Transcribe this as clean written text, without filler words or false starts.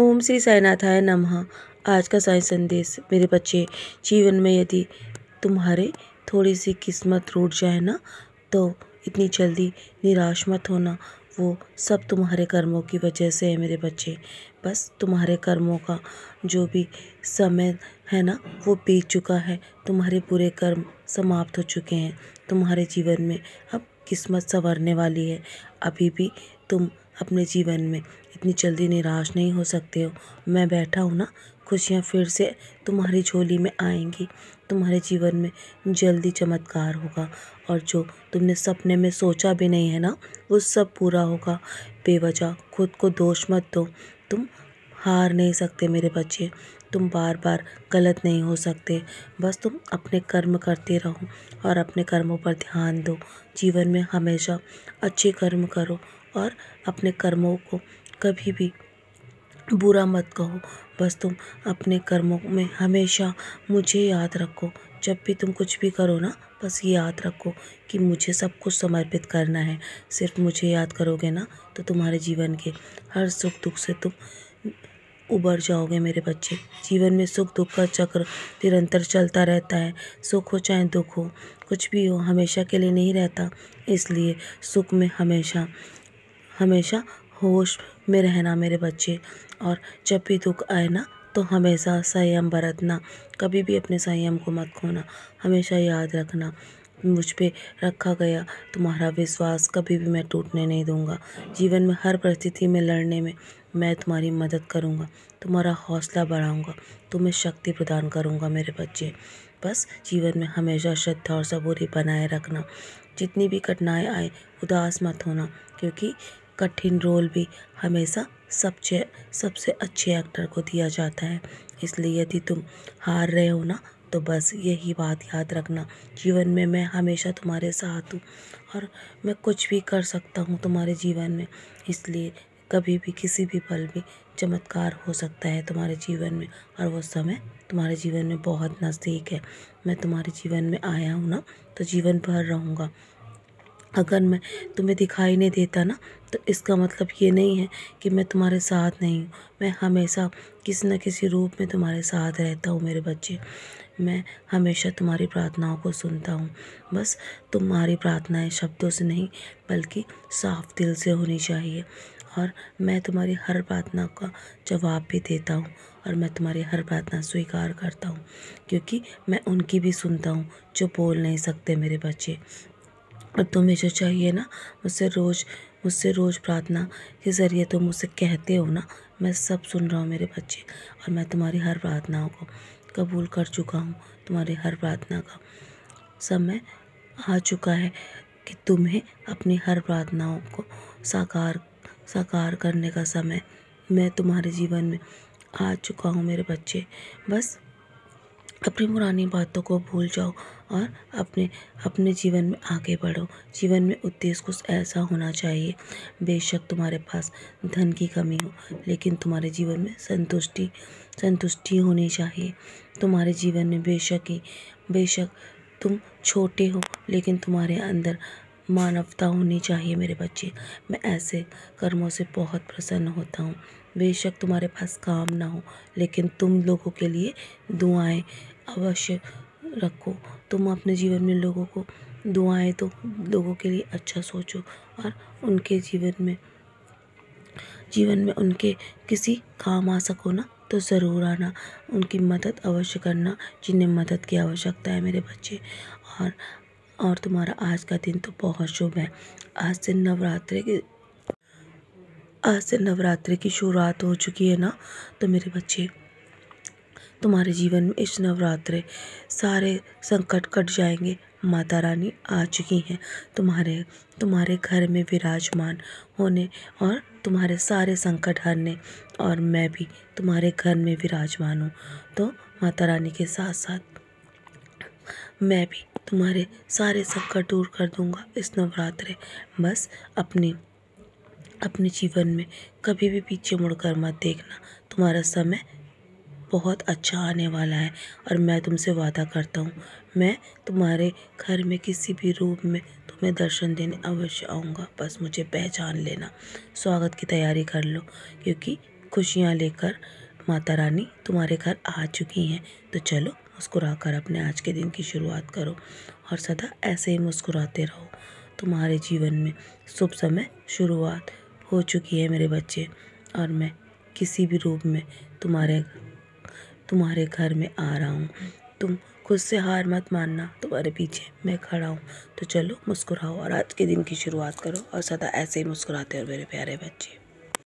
ओम श्री साईनाथाय नमः। आज का साई संदेश। मेरे बच्चे, जीवन में यदि तुम्हारे थोड़ी सी किस्मत रूठ जाए ना, तो इतनी जल्दी निराश मत होना। वो सब तुम्हारे कर्मों की वजह से है मेरे बच्चे। बस तुम्हारे कर्मों का जो भी समय है ना, वो बीत चुका है। तुम्हारे बुरे कर्म समाप्त हो चुके हैं। तुम्हारे जीवन में अब किस्मत संवरने वाली है। अभी भी तुम अपने जीवन में इतनी जल्दी निराश नहीं हो सकते हो। मैं बैठा हूँ ना, खुशियाँ फिर से तुम्हारी झोली में आएंगी। तुम्हारे जीवन में जल्दी चमत्कार होगा, और जो तुमने सपने में सोचा भी नहीं है ना, वो सब पूरा होगा। बेवजह खुद को दोष मत दो। तुम हार नहीं सकते मेरे बच्चे। तुम बार बार गलत नहीं हो सकते। बस तुम अपने कर्म करते रहो और अपने कर्मों पर ध्यान दो। जीवन में हमेशा अच्छे कर्म करो और अपने कर्मों को कभी भी बुरा मत कहो। बस तुम अपने कर्मों में हमेशा मुझे याद रखो। जब भी तुम कुछ भी करो ना, बस ये याद रखो कि मुझे सब कुछ समर्पित करना है। सिर्फ मुझे याद करोगे ना, तो तुम्हारे जीवन के हर सुख दुख से तुम उबर जाओगे मेरे बच्चे। जीवन में सुख दुख का चक्र निरंतर चलता रहता है। सुख हो चाहे दुख हो, कुछ भी हो, हमेशा के लिए नहीं रहता। इसलिए सुख में हमेशा हमेशा होश में रहना मेरे बच्चे। और जब भी दुख आए ना, तो हमेशा संयम बरतना। कभी भी अपने संयम को मत खोना। हमेशा याद रखना, मुझ पे रखा गया तुम्हारा विश्वास कभी भी मैं टूटने नहीं दूंगा। जीवन में हर परिस्थिति में लड़ने में मैं तुम्हारी मदद करूंगा, तुम्हारा हौसला बढ़ाऊंगा, तुम्हें शक्ति प्रदान करूंगा मेरे बच्चे। बस जीवन में हमेशा श्रद्धा और सबूरी बनाए रखना। जितनी भी कठिनाई आए, उदास मत होना, क्योंकि कठिन रोल भी हमेशा सबसे अच्छे एक्टर को दिया जाता है। इसलिए यदि तुम हार रहे हो ना, तो बस यही बात याद रखना, जीवन में मैं हमेशा तुम्हारे साथ हूँ और मैं कुछ भी कर सकता हूँ तुम्हारे जीवन में। इसलिए कभी भी किसी भी पल भी चमत्कार हो सकता है तुम्हारे जीवन में, और वो समय तुम्हारे जीवन में बहुत नज़दीक है। मैं तुम्हारे जीवन में आया हूँ ना, तो जीवन भर रहूँगा। अगर मैं तुम्हें दिखाई नहीं देता ना, तो इसका मतलब ये नहीं है कि मैं तुम्हारे साथ नहीं हूँ। मैं हमेशा किसी न किसी रूप में तुम्हारे साथ रहता हूँ मेरे बच्चे। मैं हमेशा तुम्हारी प्रार्थनाओं को सुनता हूँ। बस तुम्हारी प्रार्थनाएं शब्दों से नहीं, बल्कि साफ दिल से होनी चाहिए। और मैं तुम्हारी हर प्रार्थना का जवाब भी देता हूँ, और मैं तुम्हारी हर प्रार्थना स्वीकार करता हूँ, क्योंकि मैं उनकी भी सुनता हूँ जो बोल नहीं सकते मेरे बच्चे। और तुम्हें जो चाहिए ना, मुझसे रोज़ प्रार्थना के ज़रिए तुम मुझसे कहते हो ना, मैं सब सुन रहा हूँ मेरे बच्चे। और मैं तुम्हारी हर प्रार्थनाओं को कबूल कर चुका हूँ। तुम्हारी हर प्रार्थना का समय आ चुका है कि तुम्हें अपनी हर प्रार्थनाओं को साकार करने का समय मैं तुम्हारे जीवन में आ चुका हूँ मेरे बच्चे। बस अपनी पुरानी बातों को भूल जाओ और अपने जीवन में आगे बढ़ो। जीवन में उद्देश्य कुछ ऐसा होना चाहिए। बेशक तुम्हारे पास धन की कमी हो, लेकिन तुम्हारे जीवन में संतुष्टि होनी चाहिए। तुम्हारे जीवन में बेशक तुम छोटे हो, लेकिन तुम्हारे अंदर मानवता होनी चाहिए मेरे बच्चे। मैं ऐसे कर्मों से बहुत प्रसन्न होता हूँ। बेशक तुम्हारे पास काम ना हो, लेकिन तुम लोगों के लिए दुआएं अवश्य रखो। तुम अपने जीवन में लोगों को दुआएं दो, लोगों के लिए अच्छा सोचो, और उनके जीवन में उनके किसी काम आ सको ना, तो ज़रूर आना। उनकी मदद अवश्य करना जिन्हें मदद की आवश्यकता है मेरे बच्चे। और तुम्हारा आज का दिन तो बहुत शुभ है। आज से नवरात्रि की शुरुआत हो चुकी है ना, तो मेरे बच्चे, तुम्हारे जीवन में इस नवरात्रे सारे संकट कट जाएंगे। माता रानी आ चुकी हैं तुम्हारे घर में विराजमान होने, और तुम्हारे सारे संकट हरने। और मैं भी तुम्हारे घर में विराजमान हूँ, तो माता रानी के साथ साथ मैं भी तुम्हारे सारे संकट दूर कर दूँगा इस नवरात्रे। बस अपने जीवन में कभी भी पीछे मुड़कर मत देखना। तुम्हारा समय बहुत अच्छा आने वाला है, और मैं तुमसे वादा करता हूँ, मैं तुम्हारे घर में किसी भी रूप में तुम्हें दर्शन देने अवश्य आऊँगा। बस मुझे पहचान लेना, स्वागत की तैयारी कर लो, क्योंकि खुशियाँ लेकर माता रानी तुम्हारे घर आ चुकी हैं। तो चलो मुस्कुरा कर अपने आज के दिन की शुरुआत करो और सदा ऐसे ही मुस्कुराते रहो। तुम्हारे जीवन में शुभ समय शुरुआत हो चुकी है मेरे बच्चे, और मैं किसी भी रूप में तुम्हारे घर में आ रहा हूँ। तुम खुद से हार मत मानना, तुम्हारे पीछे मैं खड़ा हूँ। तो चलो मुस्कुराओ और आज के दिन की शुरुआत करो और सदा ऐसे ही मुस्कुराते रहो मेरे प्यारे बच्चे।